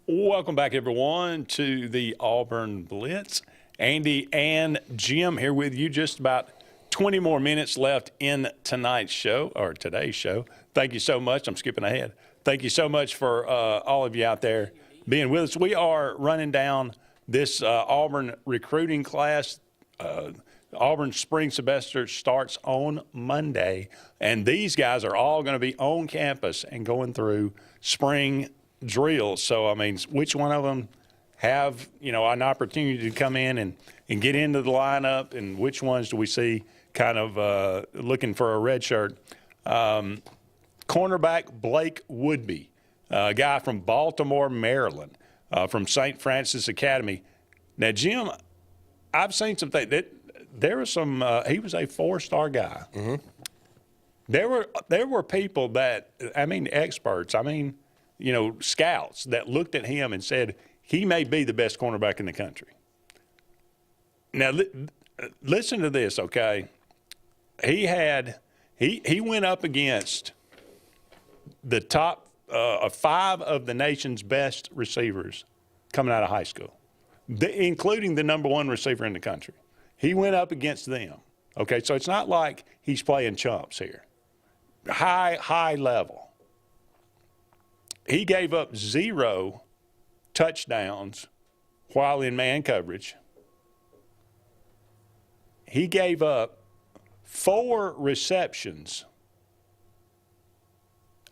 Welcome back, everyone, to the Auburn Blitz. Andy and Jim here with you. Just about 20 more minutes left in tonight's show, or today's show. Thank you so much. I'm skipping ahead. Thank you so much for all of you out there being with us. We are running down this Auburn recruiting class. Auburn spring semester starts on Monday, and these guys are all going to be on campus and going through spring drills. So, I mean, which one of them have, an opportunity to come in and get into the lineup, and which ones do we see kind of looking for a red shirt? Cornerback Blake Woodby, a guy from Baltimore, Maryland, from St. Francis Academy. Now, Jim, I've seen some things. There was some he was a four-star guy. Mm-hmm. There were people that, experts, scouts that looked at him and said, he may be the best cornerback in the country. Now, listen to this, okay? He went up against the top 5 of the nation's best receivers coming out of high school, including the number 1 receiver in the country. He went up against them, okay? So it's not like he's playing chumps here. High level. He gave up 0 touchdowns while in man coverage. He gave up 4 receptions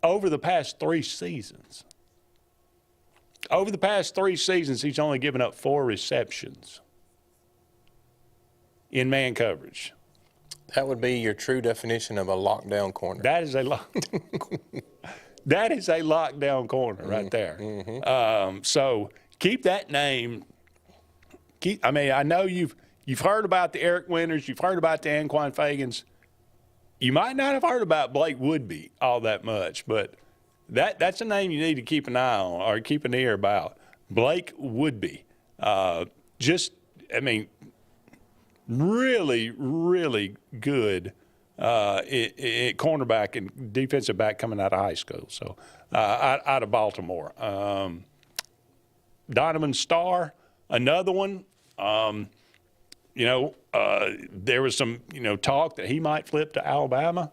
over the past 3 seasons. Over the past 3 seasons, he's only given up 4 receptions in man coverage. That would be your true definition of a lockdown corner. That is a lockdown corner. That is a lockdown corner right there. Mm-hmm. So keep that name. I know you've heard about the Eric Winters. You've heard about the Anquan Fagans. You might not have heard about Blake Woodby all that much, but that's a name you need to keep an eye on or keep an ear about. Blake Woodby. Really, really good cornerback and defensive back coming out of high school, so out of Baltimore. Donovan Starr, another one. There was some talk that he might flip to Alabama,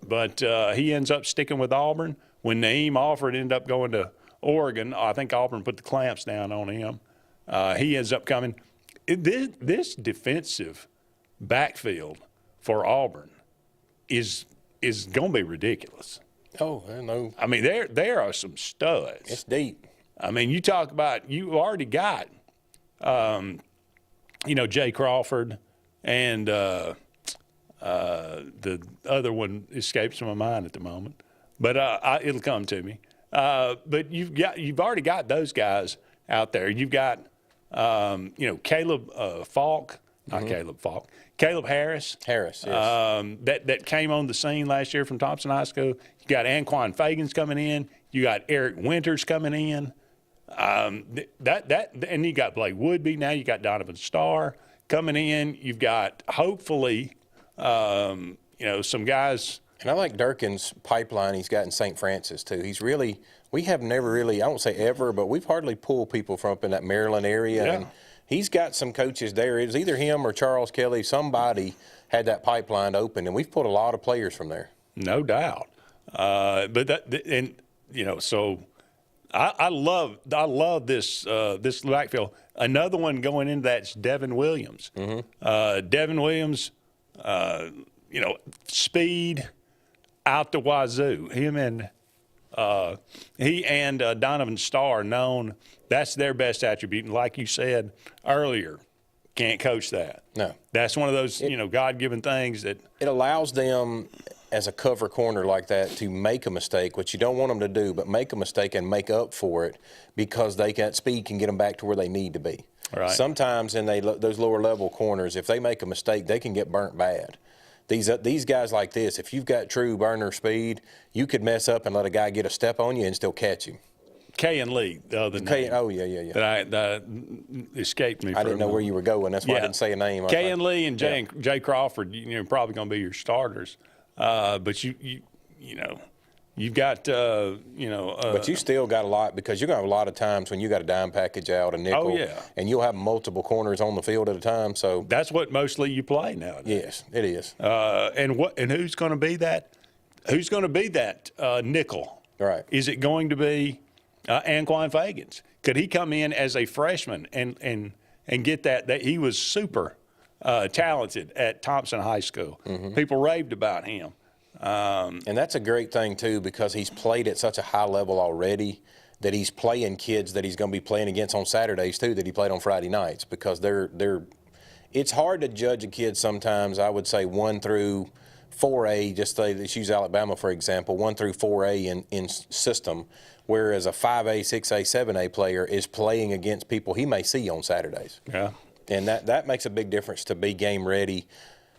but he ends up sticking with Auburn. When Naeem offered, ended up going to Oregon. I think Auburn put the clamps down on him. He ends up coming. This defensive backfield for Auburn is going to be ridiculous. Oh, I know. There are some studs. It's deep. You talk about, you already got Jay Crawford and the other one escapes my mind at the moment, but it'll come to me. But you've already got those guys out there. You've got Caleb Falk, not Caleb Falk, Caleb Harris. Harris, yes. That came on the scene last year from Thompson High School. You got Anquan Fagans coming in. You got Eric Winters coming in. And you got Blake Woodby. Now you got Donovan Starr coming in. You've got hopefully some guys. And I like Durkin's pipeline he's got in St. Francis too. We have never really, I won't say ever, but we've hardly pulled people from up in that Maryland area. Yeah. And he's got some coaches there. It was either him or Charles Kelly. Somebody had that pipeline open, and we've pulled a lot of players from there. No doubt. So I love this backfield. Another one going into that's Devin Williams. Devin Williams, speed out the wazoo. He and Donovan Starr known that's their best attribute. And like you said earlier, can't coach that. No. That's one of those, God-given things that – it allows them as a cover corner like that to make a mistake, which you don't want them to do, but make a mistake and make up for it because speed can get them back to where they need to be. Right. Sometimes in those lower-level corners, if they make a mistake, they can get burnt bad. These guys like this, if you've got true burner speed, you could mess up and let a guy get a step on you and still catch him. Kay and Lee, the other name. Oh, yeah. That escaped me. I didn't know where you were going. That's why I didn't say a name. Kay and Lee and Jay Crawford, probably going to be your starters. But you've got, but you still got a lot because you're going to have a lot of times when you got a dime package out, a nickel. Oh, yeah. And you'll have multiple corners on the field at a time. So that's what mostly you play nowadays. Yes, it is. And who's going to be that? Who's going to be that nickel? Right. Is it going to be Anquan Fagans? Could he come in as a freshman and get that he was super talented at Thompson High School? People raved about him. And that's a great thing, too, because he's played at such a high level already that he's playing kids that he's going to be playing against on Saturdays, too, that he played on Friday nights because it's hard to judge a kid sometimes, I would say, 1 through 4A, let's use Alabama, for example, 1 through 4A in system, whereas a 5A, 6A, 7A player is playing against people he may see on Saturdays. Yeah. And that makes a big difference to be game ready.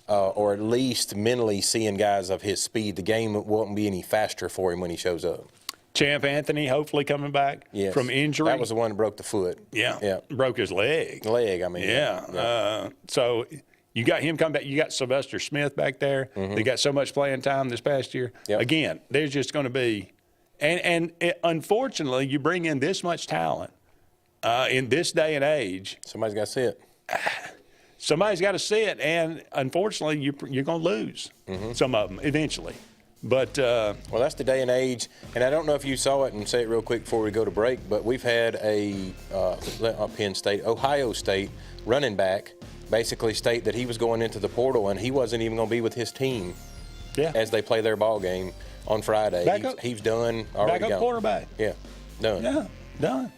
Or at least mentally seeing guys of his speed. The game won't be any faster for him when he shows up. Champ Anthony hopefully coming back from injury. That was the one that broke the foot. Yeah. Broke his leg. Yeah. So you got him coming back. You got Sylvester Smith back there. They got so much playing time this past year. Yep. Again, there's just going to be unfortunately, you bring in this much talent in this day and age. Somebody's got to see it. Somebody's got to see it, and unfortunately, you're going to lose some of them eventually. But well, that's the day and age, and I don't know if you saw it, and say it real quick before we go to break, but we've had Ohio State running back basically state that he was going into the portal, and he wasn't even going to be with his team as they play their ball game on Friday. He's done, already backup gone. Quarterback. Yeah, done. Yeah, done.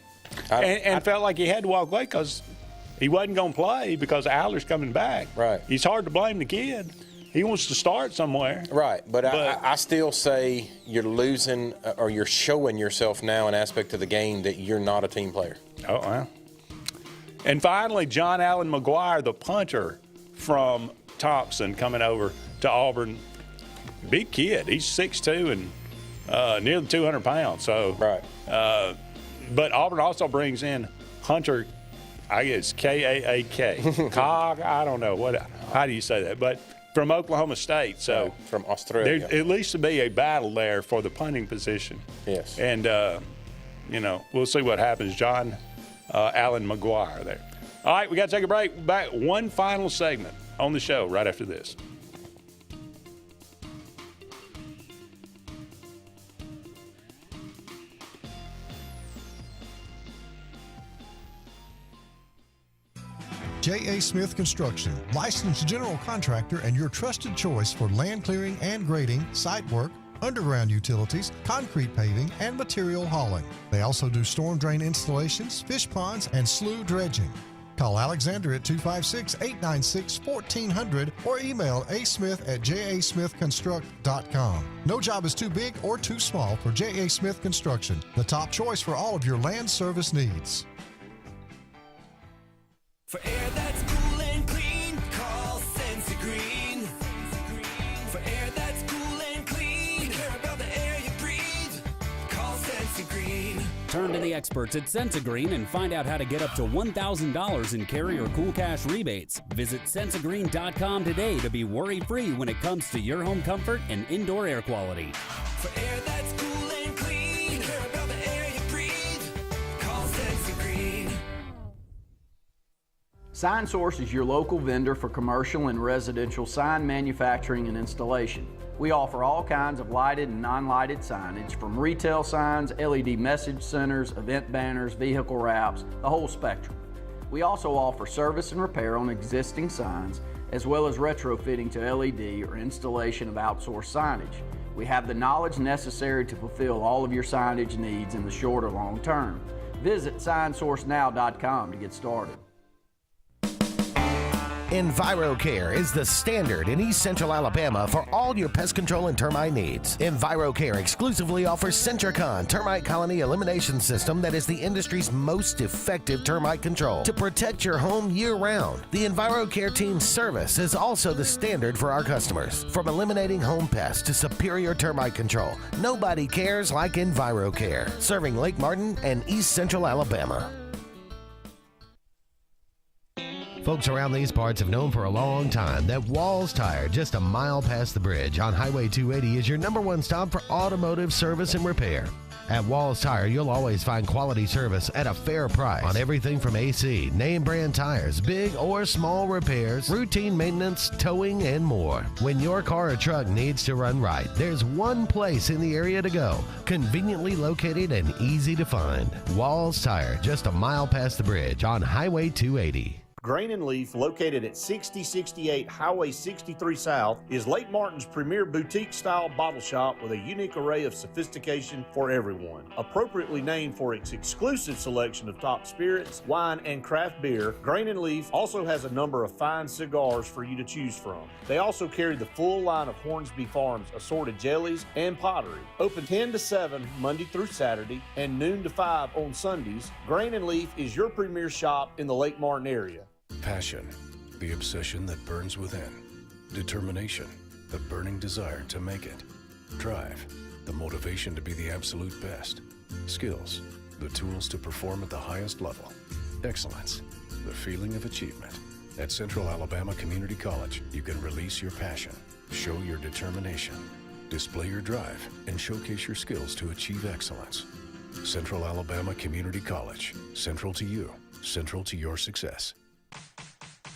And felt like he had to walk away because he wasn't going to play because Aller's coming back. Right. He's hard to blame the kid. He wants to start somewhere. Right, but I still say you're losing or you're showing yourself now an aspect of the game that you're not a team player. Oh, wow. And finally, John Allen McGuire, the punter from Thompson, coming over to Auburn. Big kid. He's 6'2" and nearly 200 pounds. So, right. But Auburn also brings in Hunter, I guess, Kaak. Cog, I don't know. How do you say that? But from Oklahoma State. So from Australia. There at least to be a battle there for the punting position. Yes. And, we'll see what happens. John Allen McGuire there. All right, we got to take a break. Back one final segment on the show right after this. J.A. Smith Construction, licensed general contractor and your trusted choice for land clearing and grading, site work, underground utilities, concrete paving, and material hauling. They also do storm drain installations, fish ponds, and slough dredging. Call Alexander at 256-896-1400 or email asmith@jasmithconstruct.com. No job is too big or too small for J.A. Smith Construction, the top choice for all of your land service needs. For air that's cool and clean, call Senza Green. For air that's cool and clean, care about the air you breathe, call Senza Green. Turn to the experts at Sensagreen and find out how to get up to $1,000 in carry or cool cash rebates. Visit Sensagreen.com today to be worry-free when it comes to your home comfort and indoor air quality. For air that's cool and clean, care about the air you breathe, call Senza Green. Sign Source is your local vendor for commercial and residential sign manufacturing and installation. We offer all kinds of lighted and non-lighted signage, from retail signs, LED message centers, event banners, vehicle wraps, the whole spectrum. We also offer service and repair on existing signs, as well as retrofitting to LED or installation of outsourced signage. We have the knowledge necessary to fulfill all of your signage needs in the short or long term. Visit signsourcenow.com to get started. EnviroCare is the standard in East Central Alabama for all your pest control and termite needs. EnviroCare exclusively offers Centricon termite colony elimination system that is the industry's most effective termite control to protect your home year-round. The EnviroCare team's service is also the standard for our customers. From eliminating home pests to superior termite control, nobody cares like EnviroCare, serving Lake Martin and East Central Alabama. Folks around these parts have known for a long time that Walls Tire, just a mile past the bridge on Highway 280, is your #1 stop for automotive service and repair. At Walls Tire, you'll always find quality service at a fair price on everything from AC, name brand tires, big or small repairs, routine maintenance, towing, and more. When your car or truck needs to run right, there's one place in the area to go, conveniently located and easy to find. Walls Tire, just a mile past the bridge on Highway 280. Grain and Leaf, located at 6068 Highway 63 South, is Lake Martin's premier boutique-style bottle shop with a unique array of sophistication for everyone. Appropriately named for its exclusive selection of top spirits, wine, and craft beer, Grain and Leaf also has a number of fine cigars for you to choose from. They also carry the full line of Hornsby Farms assorted jellies and pottery. Open 10 to 7 Monday through Saturday and noon to 5 on Sundays, Grain and Leaf is your premier shop in the Lake Martin area. Passion, the obsession that burns within. Determination, the burning desire to make it. Drive, the motivation to be the absolute best. Skills, the tools to perform at the highest level. Excellence, the feeling of achievement. At Central Alabama Community College, you can release your passion, show your determination, display your drive, and showcase your skills to achieve excellence. Central Alabama Community College, central to you, central to your success.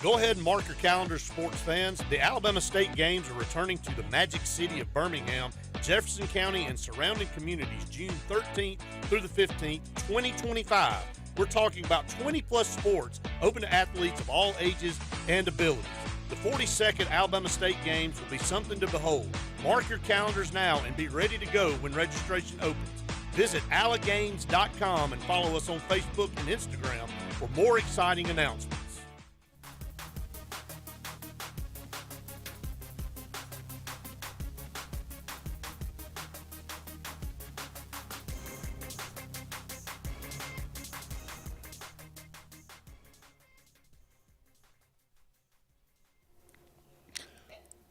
Go ahead and mark your calendars, sports fans. The Alabama State Games are returning to the Magic City of Birmingham, Jefferson County, and surrounding communities June 13th through the 15th, 2025. We're talking about 20-plus sports open to athletes of all ages and abilities. The 42nd Alabama State Games will be something to behold. Mark your calendars now and be ready to go when registration opens. Visit alagames.com and follow us on Facebook and Instagram for more exciting announcements.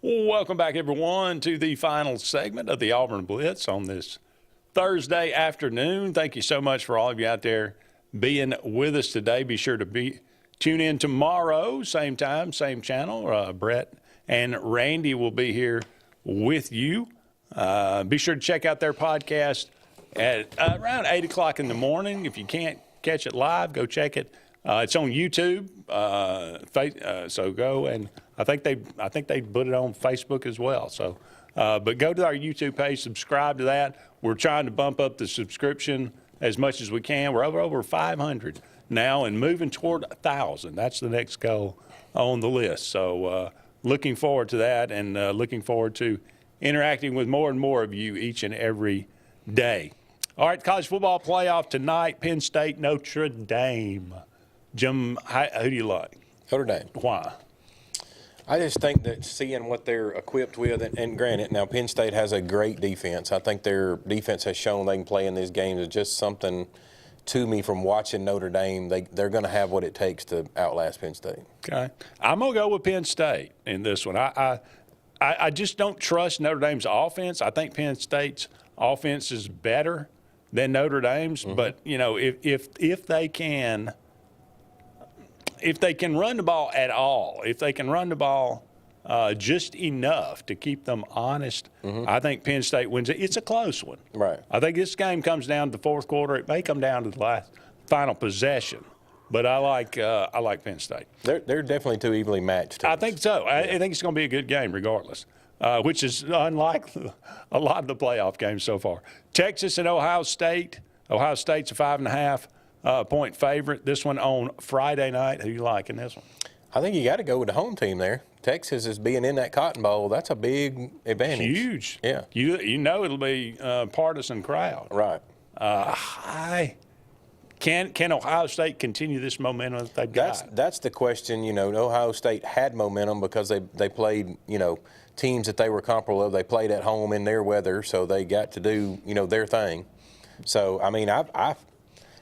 Welcome back, everyone, to the final segment of the Auburn Blitz on this Thursday afternoon. Thank you so much for all of you out there being with us today. Be sure to tune in tomorrow, same time, same channel. Brett and Randy will be here with you. Be sure to check out their podcast at around 8 o'clock in the morning. If you can't catch it live, go check it. It's on YouTube, so go, and I think they put it on Facebook as well. So, but go to our YouTube page, subscribe to that. We're trying to bump up the subscription as much as we can. We're over 500 now and moving toward 1,000. That's the next goal on the list. So, looking forward to that, and looking forward to interacting with more and more of you each and every day. All right, college football playoff tonight. Penn State, Notre Dame. Jim, who do you like? Notre Dame. Why? I just think that seeing what they're equipped with, and granted, now Penn State has a great defense. I think their defense has shown they can play in these games. It's just something to me from watching Notre Dame. They're going to have what it takes to outlast Penn State. Okay. I'm going to go with Penn State in this one. I just don't trust Notre Dame's offense. I think Penn State's offense is better than Notre Dame's. Mm-hmm. But, you know, if they can – if they can run the ball at all, if they can run the ball just enough to keep them honest, I think Penn State wins it. It's a close one. Right. I think this game comes down to the fourth quarter. It may come down to the final possession, but I like Penn State. They're definitely two evenly matched teams. I think so. Yeah. I think it's going to be a good game regardless, which is unlike a lot of the playoff games so far. Texas and Ohio State. Ohio State's a 5.5. Point favorite. This one on Friday night. Who you like in this one? I think you got to go with the home team there. Texas is being in that Cotton Bowl. That's a big advantage. Huge. Yeah. You know it'll be a partisan crowd. Right. Can Ohio State continue this momentum that they've got? That's the question. You know, Ohio State had momentum because they played, you know, teams that they were comparable of. They played at home in their weather, so they got to do, you know, their thing. So, I mean,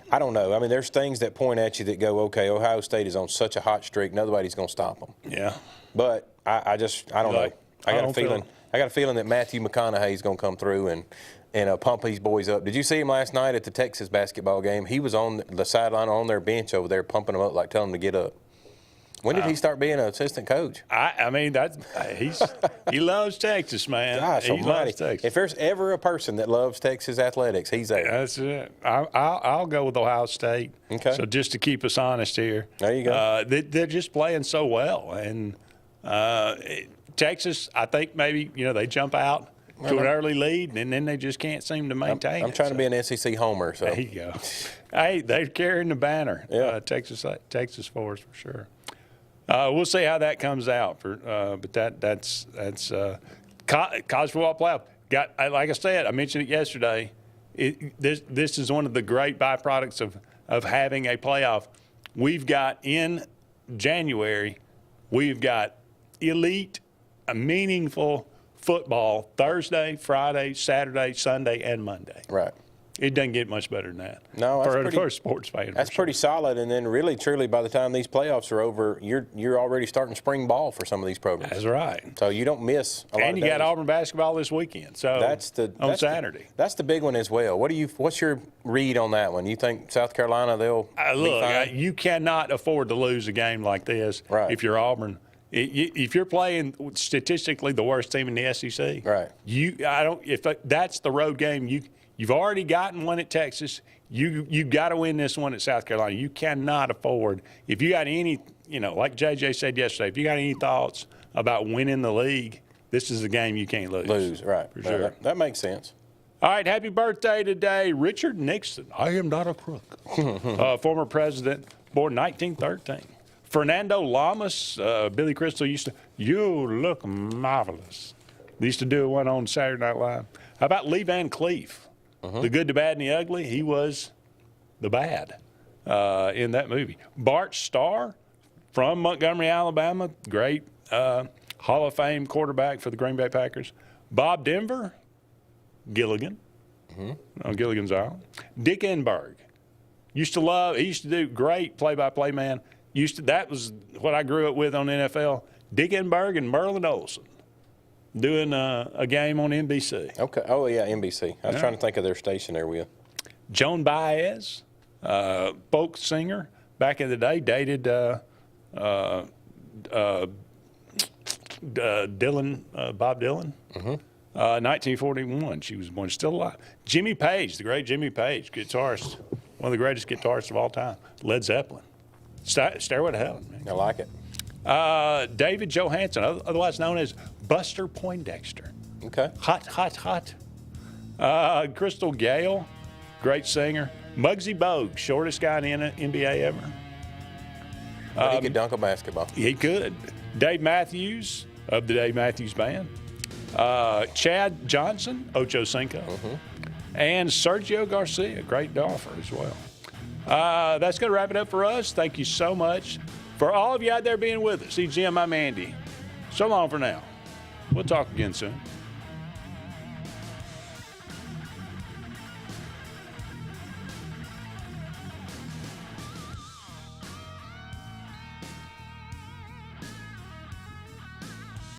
I don't know. I mean, there's things that point at you that go, okay, Ohio State is on such a hot streak, nobody's going to stop them. Yeah. But I don't know. I got a feeling that Matthew McConaughey is going to come through and pump these boys up. Did you see him last night at the Texas basketball game? He was on the sideline on their bench over there, pumping them up, like telling them to get up. When did he start being an assistant coach? I mean, he loves Texas, man. Gosh, he loves Texas. If there's ever a person that loves Texas athletics, he's there. That's it. I'll go with Ohio State. Okay. So just to keep us honest here. There you go. They're just playing so well. And Texas, I think maybe, you know, they jump out to an early lead, and then they just can't seem to maintain I'm trying to be an SEC homer. So. There you go. Hey, they're carrying the banner. Yeah. Texas for us for sure. We'll see how that comes out. But that's college football playoff. Like I said, I mentioned it yesterday. This is one of the great byproducts of having a playoff. We've got in January, we've got elite, meaningful football Thursday, Friday, Saturday, Sunday, and Monday. Right. It doesn't get much better than that. No, for a sports fan. That's pretty solid. And then really, truly, by the time these playoffs are over, you're already starting spring ball for some of these programs. That's right. So you don't miss a lot of days. And you got Auburn basketball this weekend. So on Saturday. That's the big one as well. What's your read on that one? You think South Carolina they'll be fine? You cannot afford to lose a game like this if you're Auburn. If you're playing statistically the worst team in the SEC, right? If that's the road game, You've already gotten one at Texas. You've got to win this one at South Carolina. You cannot afford. If you got any, you know, like JJ said yesterday, if you got any thoughts about winning the league, this is a game you can't lose. Right. For sure. That makes sense. All right, happy birthday today, Richard Nixon. I am not a crook. Former president, born 1913. Fernando Lamas, Billy Crystal used to, you look marvelous. They used to do one on Saturday Night Live. How about Lee Van Cleef? The Good, the Bad, and the Ugly. He was the bad in that movie. Bart Starr from Montgomery, Alabama. Great Hall of Fame quarterback for the Green Bay Packers. Bob Denver, Gilligan on Gilligan's Island. Dick Enberg. He used to do great play-by-play man. That was what I grew up with on NFL. Dick Enberg and Merlin Olsen. Doing a game on NBC. Okay. Oh, yeah, NBC. I was trying to think of their station there with. Joan Baez, folk singer, back in the day, dated Bob Dylan. 1941, she was born, still alive. Jimmy Page, the great Jimmy Page, guitarist, one of the greatest guitarists of all time. Led Zeppelin. Stairway to Heaven. Man. I like it. David Johansen, otherwise known as Buster Poindexter. Okay. Hot. Crystal Gale, great singer. Muggsy Bogues, shortest guy in the NBA ever. But he could dunk a basketball. He could. Dave Matthews of the Dave Matthews Band. Chad Johnson, Ocho Cinco. And Sergio Garcia, great golfer as well. That's going to wrap it up for us. Thank you so much for all of you out there being with us. See Jim, I'm Andy. So long for now. We'll talk again soon.